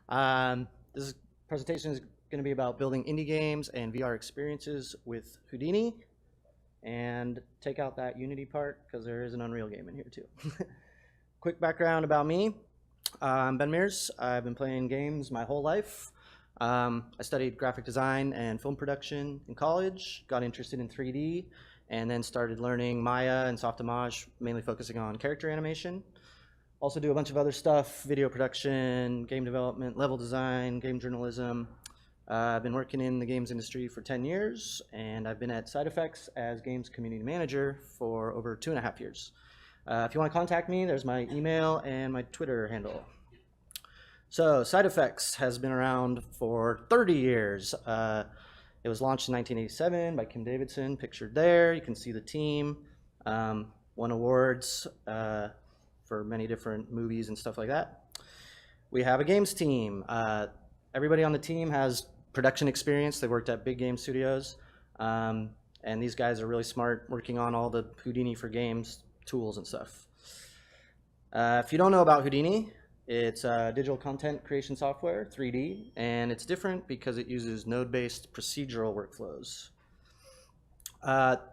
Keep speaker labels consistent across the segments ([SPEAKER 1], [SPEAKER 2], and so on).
[SPEAKER 1] This presentation is going to be about building indie games and VR experiences with Houdini. And take out that Unity part because there is an Unreal game in here too. Quick background about me. I'm Ben Mears. I've been playing games my whole life. I studied graphic design and film production in college, got interested in 3D, and then started learning Maya and Softimage, mainly focusing on character animation. Also do a bunch of other stuff, video production, game development, level design, game journalism. I've been working in the games industry for 10 years, and I've been at Side Effects as games community manager for over 2.5 years. If you want to contact me, there's my email and my Twitter handle. So Side Effects has been around for 30 years. It was launched in 1987 by Kim Davidson, pictured there. You can see the team. Won awards for many different movies and stuff like that. We have a games team. Everybody on the team has production experience. They worked at big game studios. And these guys are really smart working on all the Houdini for games tools and stuff. If you don't know about Houdini, it's digital content creation software, 3D, and it's different because it uses node-based procedural workflows.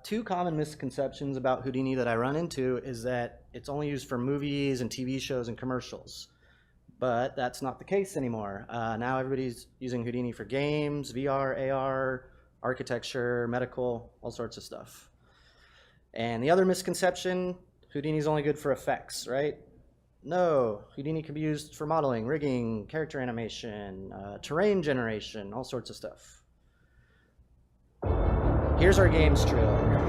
[SPEAKER 1] Two common misconceptions about Houdini that I run into is that it's only used for movies and TV shows and commercials. But that's not the case anymore. Now everybody's using Houdini for games, VR, AR, architecture, medical, all sorts of stuff. And the other misconception, Houdini's only good for effects, right? No, Houdini can be used for modeling, rigging, character animation, terrain generation, all sorts of stuff. Here's our games trailer.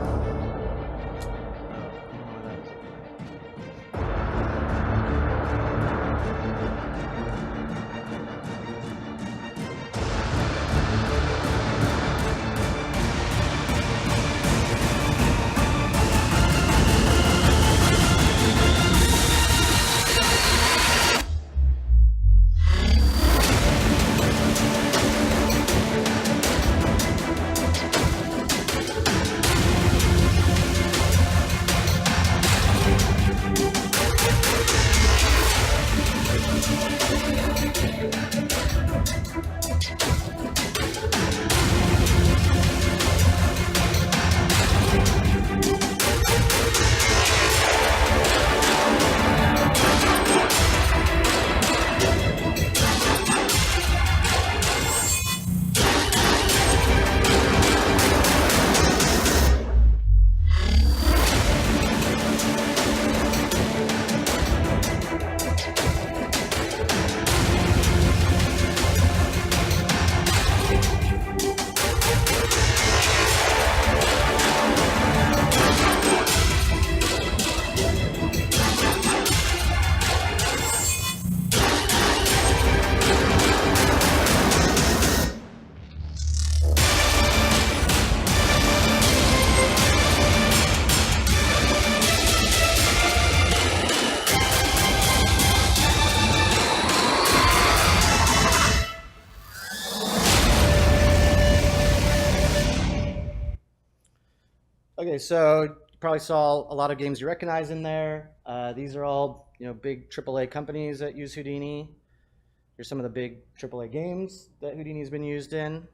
[SPEAKER 1] Okay, so you probably saw a lot of games you recognize in there. These are all big AAA companies that use Houdini. Here's some of the big AAA games that Houdini's been used in,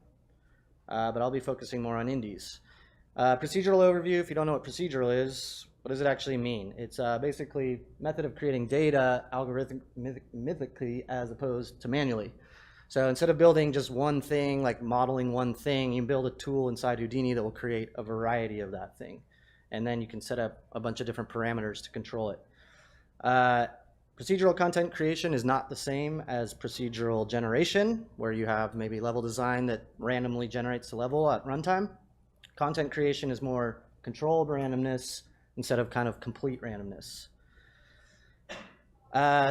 [SPEAKER 1] but I'll be focusing more on indies. Procedural overview, if you don't know what procedural is, what does it actually mean? It's basically method of creating data algorithmically as opposed to manually. So instead of building just one thing, like modeling one thing, you build a tool inside Houdini that will create a variety of that thing. And then you can set up a bunch of different parameters to control it. Procedural content creation is not the same as procedural generation, where you have maybe level design that randomly generates the level at runtime. Content creation is more controlled randomness instead of kind of complete randomness.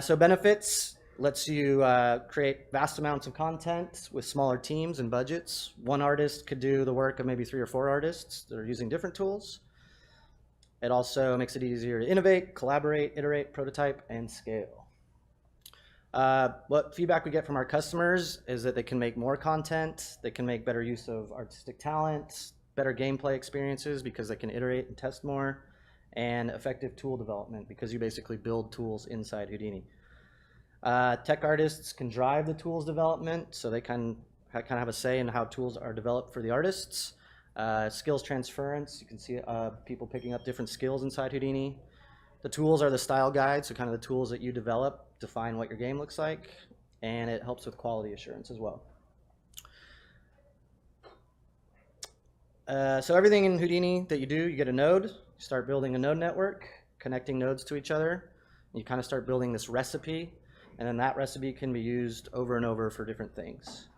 [SPEAKER 1] So benefits. Lets you create vast amounts of content with smaller teams and budgets. One artist could do the work of maybe 3 or 4 artists that are using different tools. It also makes it easier to innovate, collaborate, iterate, prototype, and scale. What feedback we get from our customers is that they can make more content, they can make better use of artistic talent, better gameplay experiences because they can iterate and test more, and effective tool development because you basically build tools inside Houdini. Tech artists can drive the tools development, so they kind of have a say in how tools are developed for the artists. Skills transference, you can see people picking up different skills inside Houdini. The tools are the style guide, so kind of the tools that you develop define what your game looks like, and it helps with quality assurance as well. So everything in Houdini that you do, you get a node, you start building a node network, connecting nodes to each other. You kind of start building this recipe, and then that recipe can be used over and over for different things.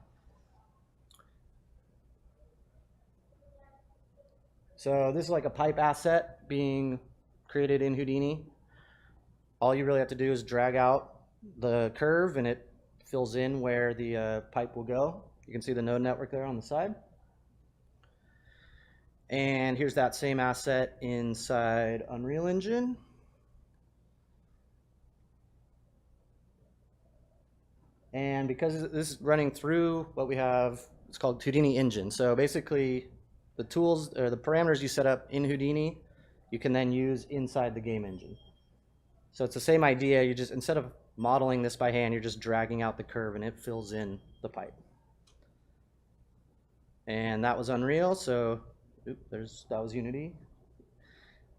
[SPEAKER 1] So this is like a pipe asset being created in Houdini. All you really have to do is drag out the curve, and it fills in where the pipe will go. You can see the node network there on the side. And here's that same asset inside Unreal Engine. And because this is running through what we have, it's called Houdini Engine. So basically, the tools or the parameters you set up in Houdini, you can then use inside the game engine. So it's the same idea. You just, instead of modeling this by hand, you're just dragging out the curve and it fills in the pipe. And that was Unreal, so that was Unity.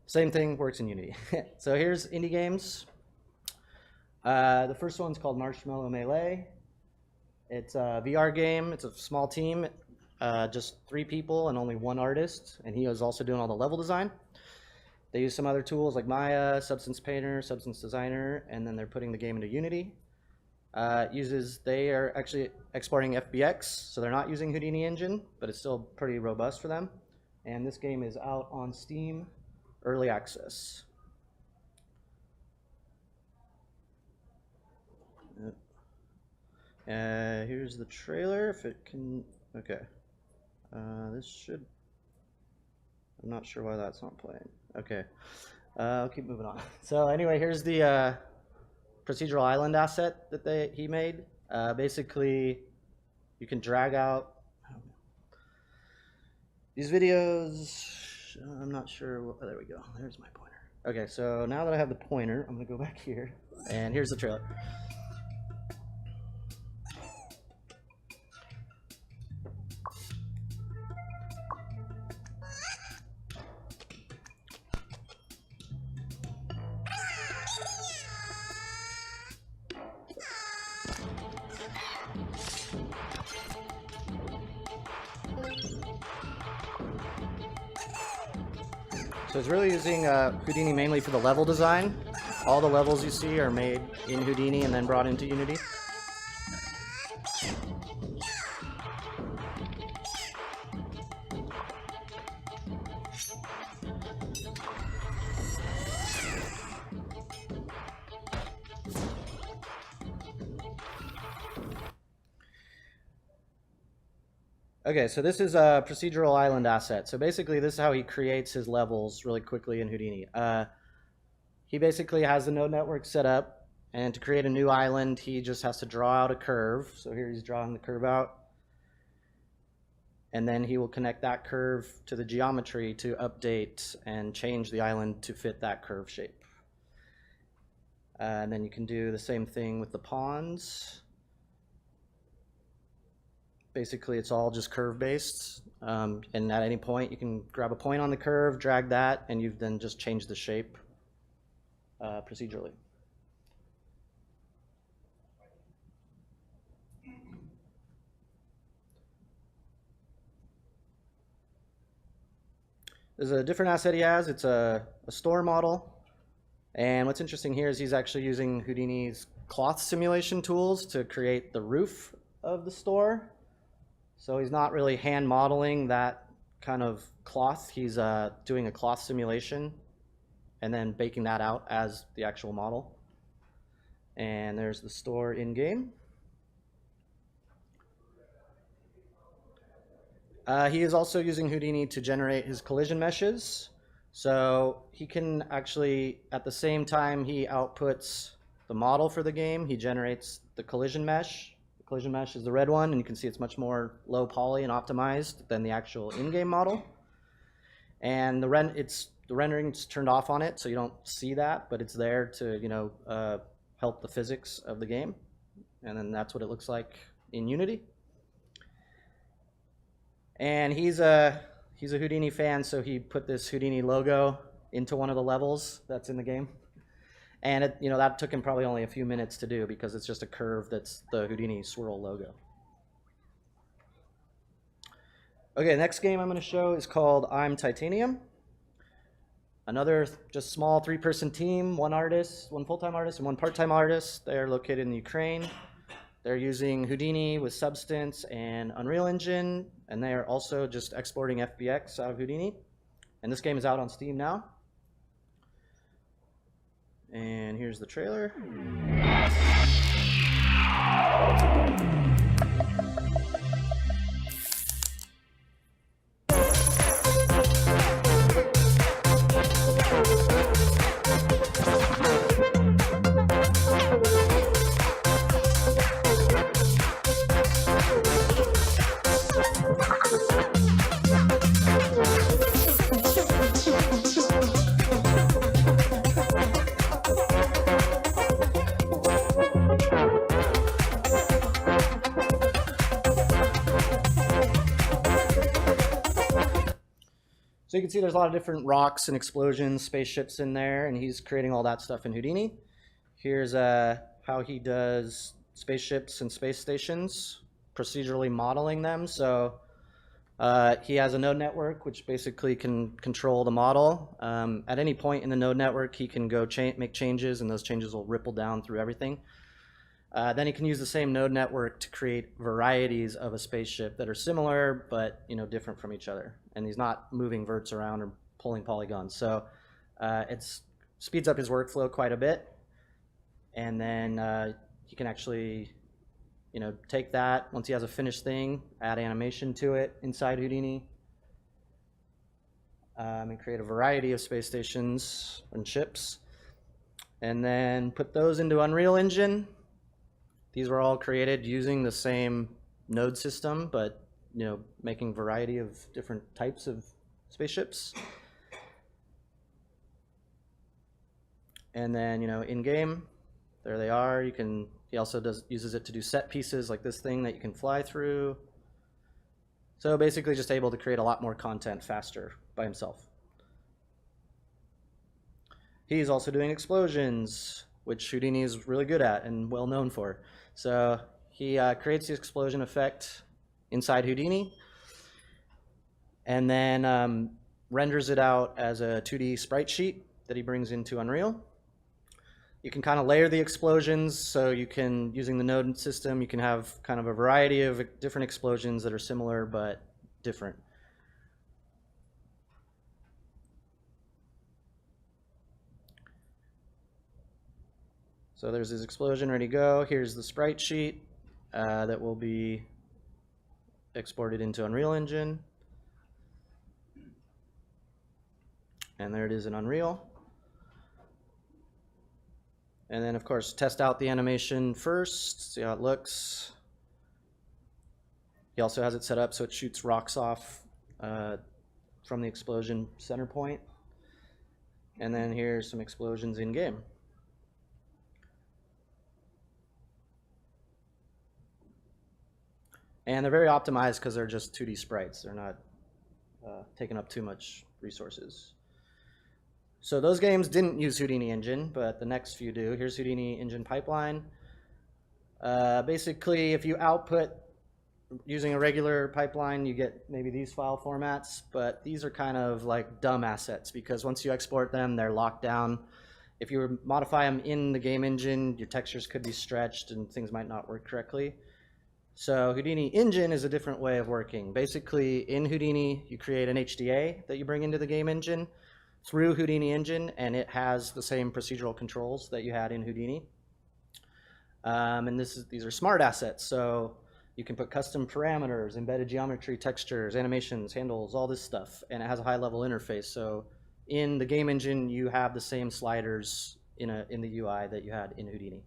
[SPEAKER 1] Same thing works in Unity. So here's indie games. The first one's called Marshmallow Melee. It's a VR game. It's a small team, just 3 people and only 1 artist, and he was also doing all the level design. They use some other tools like Maya, Substance Painter, Substance Designer, and then they're putting the game into Unity. They are actually exporting FBX, so they're not using Houdini Engine, but it's still pretty robust for them. And this game is out on Steam, early access. Here's the trailer, if it can, okay. This should, I'm not sure why that's not playing. Okay, I'll keep moving on. So anyway, here's the procedural island asset that he made. Basically, you can drag out these videos. I'm not sure, there we go, there's my pointer. Okay, so now that I have the pointer, I'm gonna go back here, and here's the trailer. So it's really using Houdini mainly for the level design. All the levels you see are made in Houdini and then brought into Unity. Okay, so this is a procedural island asset. So basically this is how he creates his levels really quickly in Houdini. He basically has the node network set up, and to create a new island, he just has to draw out a curve. So here he's drawing the curve out. And then he will connect that curve to the geometry to update and change the island to fit that curve shape. And then you can do the same thing with the pawns. Basically, it's all just curve-based, and at any point, you can grab a point on the curve, drag that, and you've then just changed the shape procedurally. There's a different asset he has. It's a store model, and what's interesting here is he's actually using Houdini's cloth simulation tools to create the roof of the store. So he's not really hand modeling that kind of cloth. He's doing a cloth simulation and then baking that out as the actual model. And there's the store in-game. He is also using Houdini to generate his collision meshes. So he can actually, at the same time he outputs the model for the game, he generates the collision mesh. Collision mesh is the red one, and you can see it's much more low poly and optimized than the actual in-game model. And the rendering's turned off on it, so you don't see that, but it's there to help the physics of the game. And then that's what it looks like in Unity. And he's a Houdini fan, so he put this Houdini logo into one of the levels that's in the game. And that took him probably only a few minutes to do because it's just a curve that's the Houdini swirl logo. Okay, next game I'm going to show is called I'm Titanium. Another just small 3-person team, one artist, one full-time artist, and one part-time artist. They're located in Ukraine. They're using Houdini with Substance and Unreal Engine, and they are also just exporting FBX out of Houdini. And this game is out on Steam now. And here's the trailer. So you can see there's a lot of different rocks and explosions, spaceships in there, and he's creating all that stuff in Houdini. Here's how he does spaceships and space stations, procedurally modeling them. So he has a node network, which basically can control the model. At any point in the node network, he can go make changes, and those changes will ripple down through everything. Then he can use the same node network to create varieties of a spaceship that are similar, but different from each other. And he's not moving verts around or pulling polygons. So it speeds up his workflow quite a bit. And then he can actually take that, once he has a finished thing, add animation to it inside Houdini, and create a variety of space stations and ships. And then put those into Unreal Engine. These were all created using the same node system, but making variety of different types of spaceships. And then in game, there they are. He also uses it to do set pieces like this thing that you can fly through. So basically just able to create a lot more content faster by himself. He's also doing explosions, which Houdini is really good at and well known for. So he creates the explosion effect inside Houdini and then renders it out as a 2D sprite sheet that he brings into Unreal. You can kind of layer the explosions, so you can, using the node system, you can have kind of a variety of different explosions that are similar but different. So there's his explosion ready to go. Here's the sprite sheet that will be exported into Unreal Engine. And there it is in Unreal. And then, of course, test out the animation first, see how it looks. He also has it set up so it shoots rocks off from the explosion center point. And then here's some explosions in game. And they're very optimized because they're just 2D sprites. They're not taking up too much resources. So those games didn't use Houdini Engine, but the next few do. Here's Houdini Engine Pipeline. Basically, if you output using a regular pipeline, you get maybe these file formats, but these are kind of like dumb assets because once you export them, they're locked down. If you modify them in the game engine, your textures could be stretched and things might not work correctly. So Houdini Engine is a different way of working. Basically, in Houdini, you create an HDA that you bring into the game engine through Houdini Engine, and it has the same procedural controls that you had in Houdini. And these are smart assets, so you can put custom parameters, embedded geometry, textures, animations, handles, all this stuff, and it has a high-level interface. So in the game engine, you have the same sliders in the UI that you had in Houdini.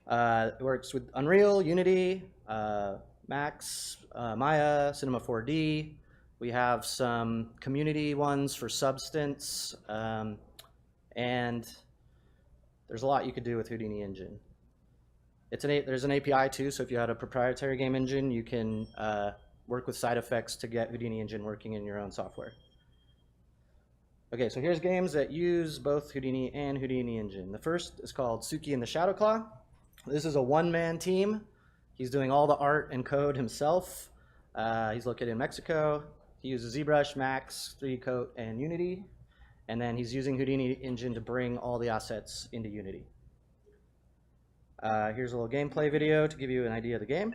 [SPEAKER 1] It works with Unreal, Unity, Max, Maya, Cinema 4D. We have some community ones for Substance, and And there's a lot you could do with Houdini Engine. There's an API too, so if you had a proprietary game engine, you can work with side effects to get Houdini Engine working in your own software. Okay, so here's games that use both Houdini and Houdini Engine. The first is called Suki and the Shadow Claw. This is a one-man team. He's doing all the art and code himself. He's located in Mexico. He uses ZBrush, Max, 3D Coat, and Unity. And then he's using Houdini Engine to bring all the assets into Unity. Here's a little gameplay video to give you an idea of the game.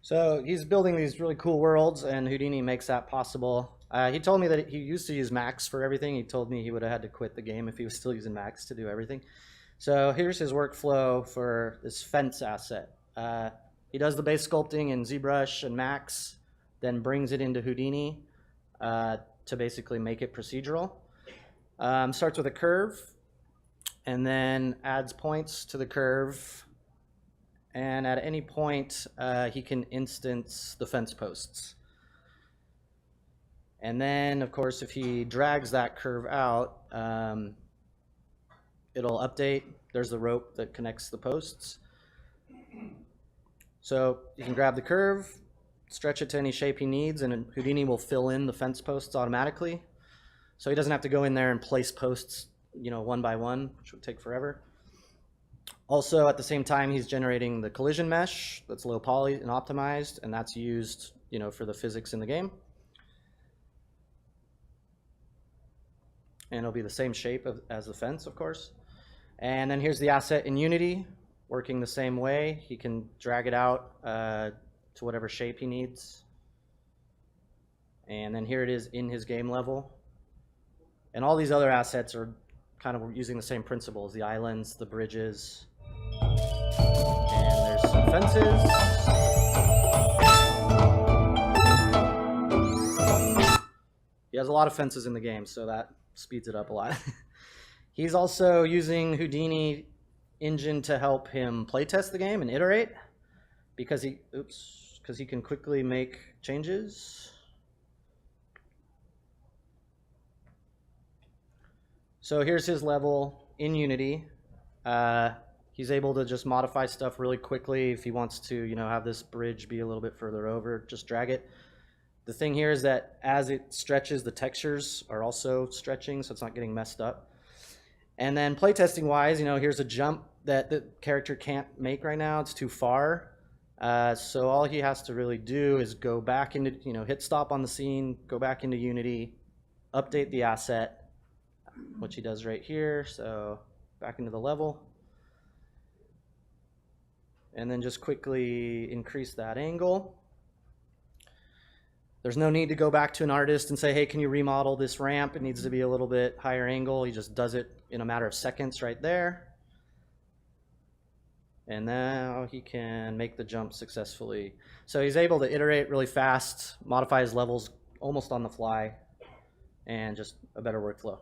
[SPEAKER 1] So he's building these really cool worlds, and Houdini makes that possible. He told me that he used to use Max for everything. He told me he would have had to quit the game if he was still using Max to do everything. So here's his workflow for this fence asset. He does the base sculpting in ZBrush and Max, then brings it into Houdini to basically make it procedural. Starts with a curve, and then adds points to the curve. And at any point, he can instance the fence posts. And then, of course, if he drags that curve out, it'll update. There's the rope that connects the posts. So you can grab the curve, stretch it to any shape he needs, and Houdini will fill in the fence posts automatically. So he doesn't have to go in there and place posts, one by one, which would take forever. Also, at the same time, he's generating the collision mesh that's low poly and optimized, and that's used, for the physics in the game. And it'll be the same shape as the fence, of course. And then here's the asset in Unity, working the same way. He can drag it out to whatever shape he needs. And then here it is in his game level. And all these other assets are kind of using the same principles, the islands, the bridges. And there's some fences. He has a lot of fences in the game, so that speeds it up a lot. He's also using Houdini Engine to help him playtest the game and iterate, because he can quickly make changes. So here's his level in Unity. He's able to just modify stuff really quickly. If he wants to, have this bridge be a little bit further over, just drag it. The thing here is that as it stretches, the textures are also stretching, so it's not getting messed up. And then playtesting wise, here's a jump that the character can't make right now. It's too far. So all he has to really do is go back into, hit stop on the scene, go back into Unity, update the asset, which he does right here. So back into the level. And then just quickly increase that angle. There's no need to go back to an artist and say, hey, can you remodel this ramp? It needs to be a little bit higher angle. He just does it in a matter of seconds right there. And now he can make the jump successfully. So he's able to iterate really fast, modify his levels almost on the fly, and just a better workflow.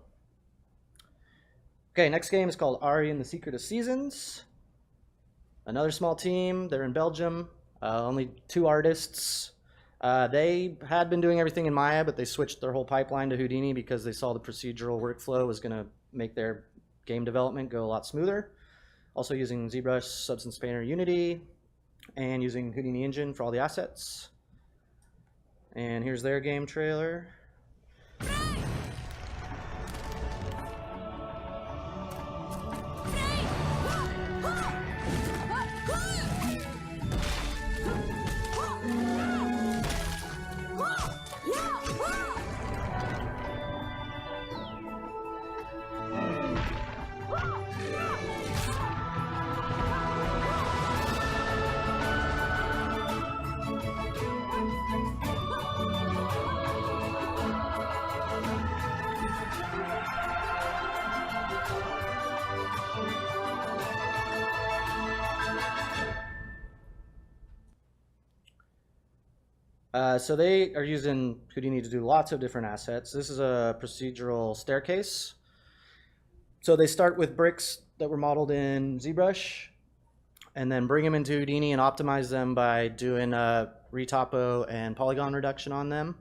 [SPEAKER 1] Okay, next game is called Ari and the Secret of Seasons. Another small team. They're in Belgium. Only 2 artists. They had been doing everything in Maya, but they switched their whole pipeline to Houdini because they saw the procedural workflow was going to make their game development go a lot smoother. Also using ZBrush, Substance Painter, Unity, and using Houdini Engine for all the assets. And here's their game trailer. So they are using Houdini to do lots of different assets. This is a procedural staircase. So they start with bricks that were modeled in ZBrush and then bring them into Houdini and optimize them by doing a retopo and polygon reduction on them.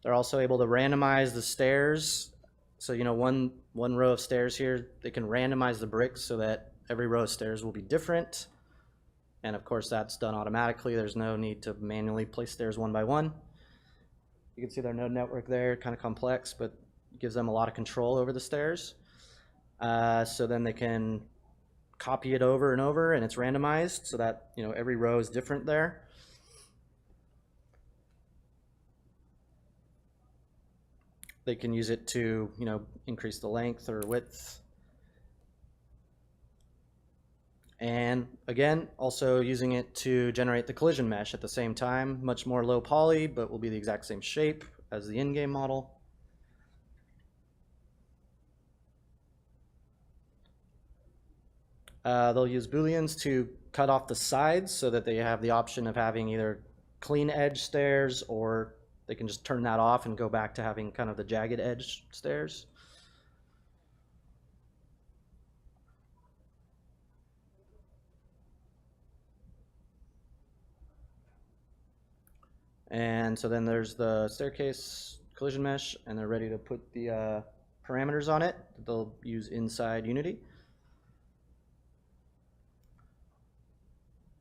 [SPEAKER 1] They're also able to randomize the stairs. So, one row of stairs here, they can randomize the bricks so that every row of stairs will be different. And of course, that's done automatically. There's no need to manually place stairs one by one. You can see their node network there, kind of complex, but gives them a lot of control over the stairs. So then they can copy it over and over, and it's randomized so that every row is different there. They can use it to increase the length or width. And again, also using it to generate the collision mesh at the same time. Much more low poly, but will be the exact same shape as the in-game model. They'll use booleans to cut off the sides so that they have the option of having either clean edge stairs, or they can just turn that off and go back to having kind of the jagged edge stairs. And so then there's the staircase collision mesh, and they're ready to put the parameters on it that they'll use inside Unity.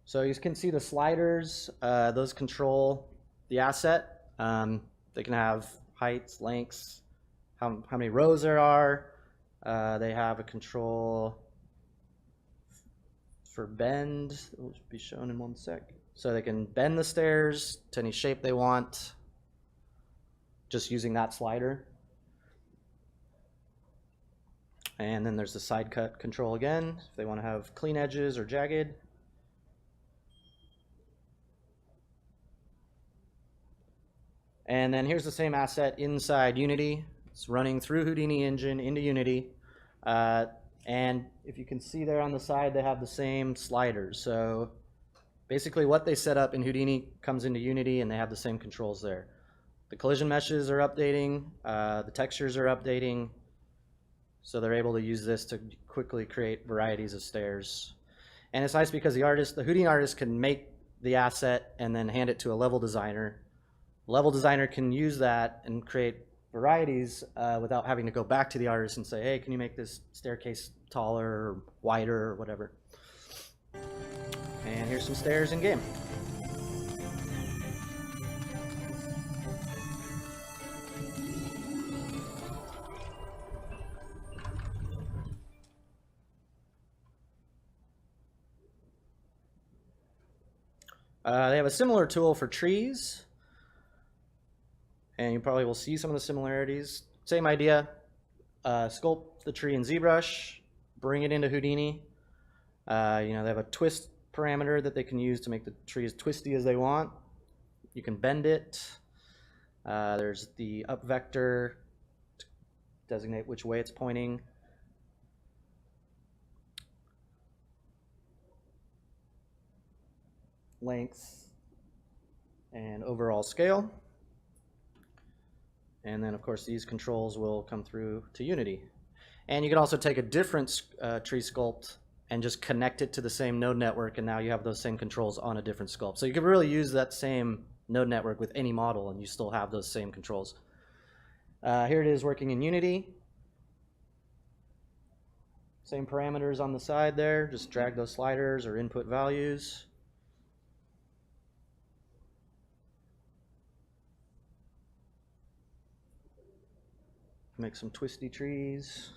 [SPEAKER 1] So you can see the sliders, those control the asset. They can have heights, lengths, how many rows there are. They have a control for bend, it will be shown in 1 sec. So they can bend the stairs to any shape they want, just using that slider. And then there's the side cut control again, if they want to have clean edges or jagged. And then here's the same asset inside Unity. It's running through Houdini engine into Unity. And if you can see there on the side, they have the same sliders. So basically what they set up in Houdini comes into Unity, and they have the same controls there. The collision meshes are updating, the textures are updating, so they're able to use this to quickly create varieties of stairs. And it's nice because the Houdini artist can make the asset and then hand it to a level designer. The level designer can use that and create varieties without having to go back to the artist and say, hey, can you make this staircase taller or wider or whatever. And here's some stairs in game. They have a similar tool for trees, and you probably will see some of the similarities. Same idea, sculpt the tree in ZBrush, bring it into Houdini. They have a twist parameter that they can use to make the tree as twisty as they want. You can bend it. There's the up vector to designate which way it's pointing. Length and overall scale. And then of course these controls will come through to Unity. And you can also take a different tree sculpt and just connect it to the same node network, and now you have those same controls on a different sculpt. So you can really use that same node network with any model and you still have those same controls. Here it is working in Unity. Same parameters on the side there, just drag those sliders or input values. Make some twisty trees.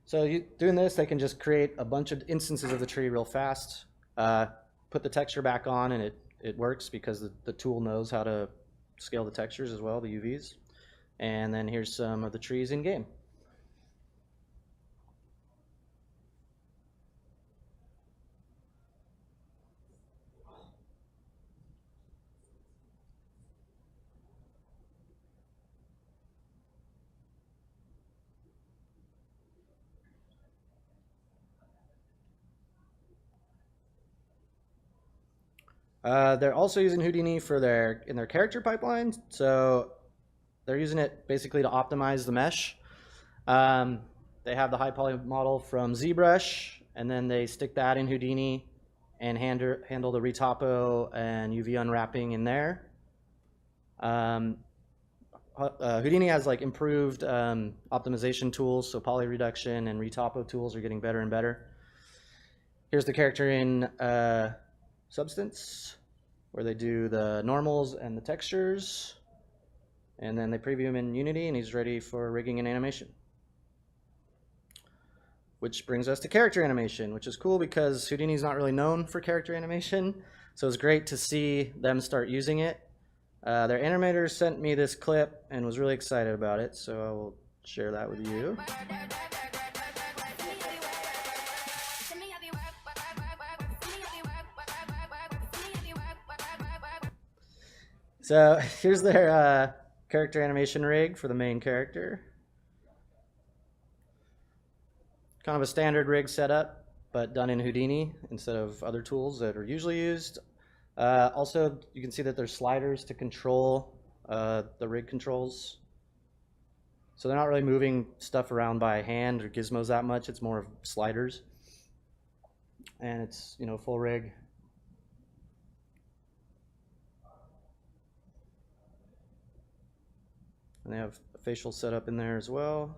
[SPEAKER 1] So doing this, they can just create a bunch of instances of the tree real fast, put the texture back on, and it works because the tool knows how to scale the textures as well, the UVs. And then here's some of the trees in game. They're also using Houdini for in their character pipeline. So they're using it basically to optimize the mesh. They have the high poly model from ZBrush, and then they stick that in Houdini and handle the retopo and UV unwrapping in there. Houdini has like improved optimization tools, so poly reduction and retopo tools are getting better and better. Here's the character in Substance, where they do the normals and the textures, and then they preview him in Unity, and he's ready for rigging and animation. Which brings us to character animation, which is cool because Houdini's not really known for character animation, so it's great to see them start using it. Their animator sent me this clip and was really excited about it, so I will share that with you. So here's their character animation rig for the main character. Kind of a standard rig setup, but done in Houdini instead of other tools that are usually used. Also, you can see that there's sliders to control the rig controls. So they're not really moving stuff around by hand or gizmos that much. It's more of sliders. And it's, you know, full rig. And they have a facial setup in there as well.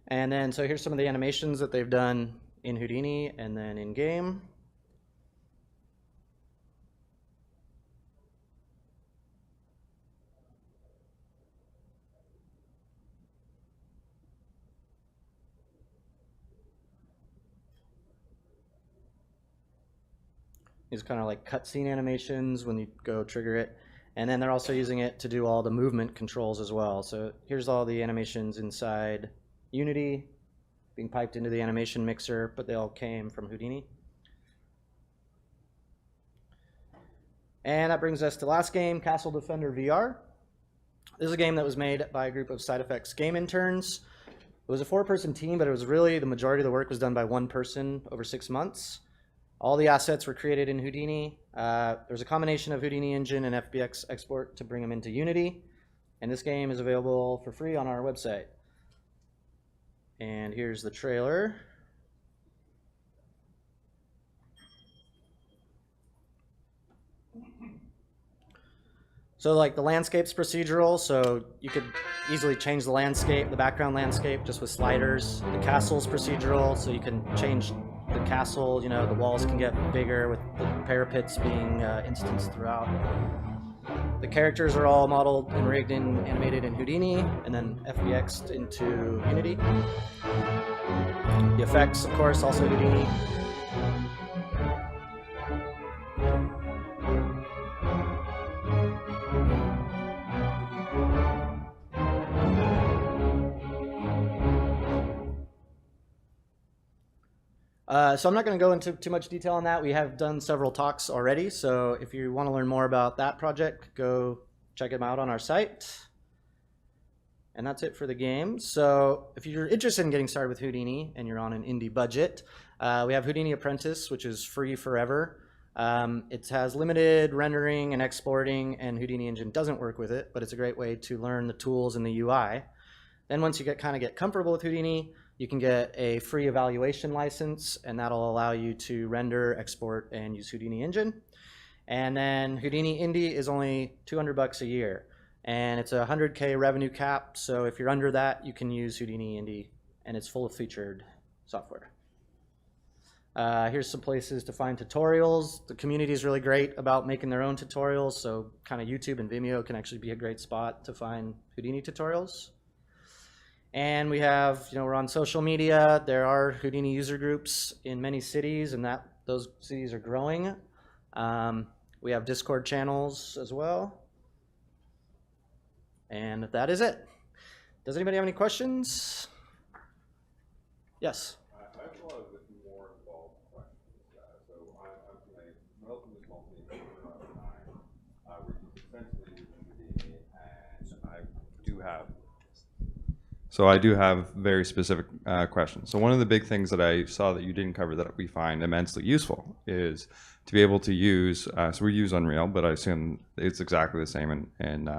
[SPEAKER 1] And then, so here's some of the animations that they've done in Houdini and then in game. These kind of like cutscene animations when you go trigger it. And then they're also using it to do all the movement controls as well. So here's all the animations inside Unity being piped into the animation mixer, but they all came from Houdini. And that brings us to last game, Castle Defender VR. This is a game that was made by a group of Side Effects game interns. It was a 4-person team, but it was really the majority of the work was done by one person over 6 months. All the assets were created in Houdini. There's a combination of Houdini engine and FBX export to bring them into Unity. And this game is available for free on our website. And here's the trailer. So like the landscape's procedural, so you could easily change the landscape, the background landscape, just with sliders. The castle's procedural, so you can change the castle, you know, the walls can get bigger with the parapets being instanced throughout. The characters are all modeled and rigged and animated in Houdini, and then FBX'd into Unity. The effects, of course, also Houdini. So I'm not going to go into too much detail on that. We have done several talks already, so if you want to learn more about that project, go check them out on our site. And that's it for the game. So if you're interested in getting started with Houdini and you're on an indie budget, we have Houdini Apprentice, which is free forever. It has limited rendering and exporting, and Houdini Engine doesn't work with it, but it's a great way to learn the tools and the UI. Then once you get comfortable with Houdini, you can get a free evaluation license, and that'll allow you to render, export, and use Houdini Engine. And then Houdini Indie is only $200 a year, and it's a 100K revenue cap. So if you're under that, you can use Houdini Indie, and it's full of featured software. Here's some places to find tutorials. The community is really great about making their own tutorials, so kind of YouTube and Vimeo can actually be a great spot to find Houdini tutorials. And we have, we're on social media. There are Houdini user groups in many cities, and those cities are growing. We have Discord channels as well. And that is it. Does anybody have any questions? Yes.
[SPEAKER 2] I have a lot of more involved questions. So I'm from a relatively small team of 9. We're essentially using Houdini, and I
[SPEAKER 3] have. So I do have very specific questions. So one of the big things that I saw that you didn't cover that we find immensely useful is to be able to use, so we use Unreal, but I assume it's exactly the same in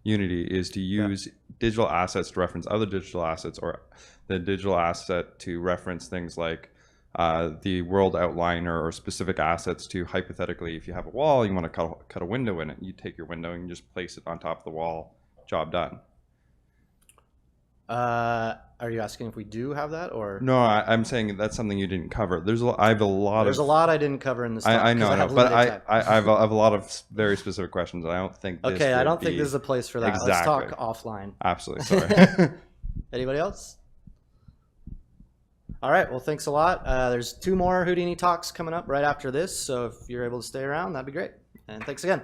[SPEAKER 3] Unity, is to use digital assets to reference other digital assets, or the digital asset to reference things like the world outliner or specific assets to, hypothetically, if you have a wall, you want to cut a window in it, you take your window and you just place it on top of the wall, job done.
[SPEAKER 1] Are you asking if we do have that, or?
[SPEAKER 3] No, I'm saying that's something you didn't cover. I have a lot
[SPEAKER 1] There's a lot I didn't cover in this talk.
[SPEAKER 3] I know, but
[SPEAKER 1] I
[SPEAKER 3] have a lot of very specific questions. I don't think this
[SPEAKER 1] okay, I don't think
[SPEAKER 3] be...
[SPEAKER 1] this is a place for that.
[SPEAKER 3] Exactly.
[SPEAKER 1] Let's talk offline.
[SPEAKER 3] Absolutely, sorry.
[SPEAKER 1] Anybody else? All right, well, thanks a lot. There's 2 more Houdini talks coming up right after this, so if you're able to stay around, that'd be great. And thanks again.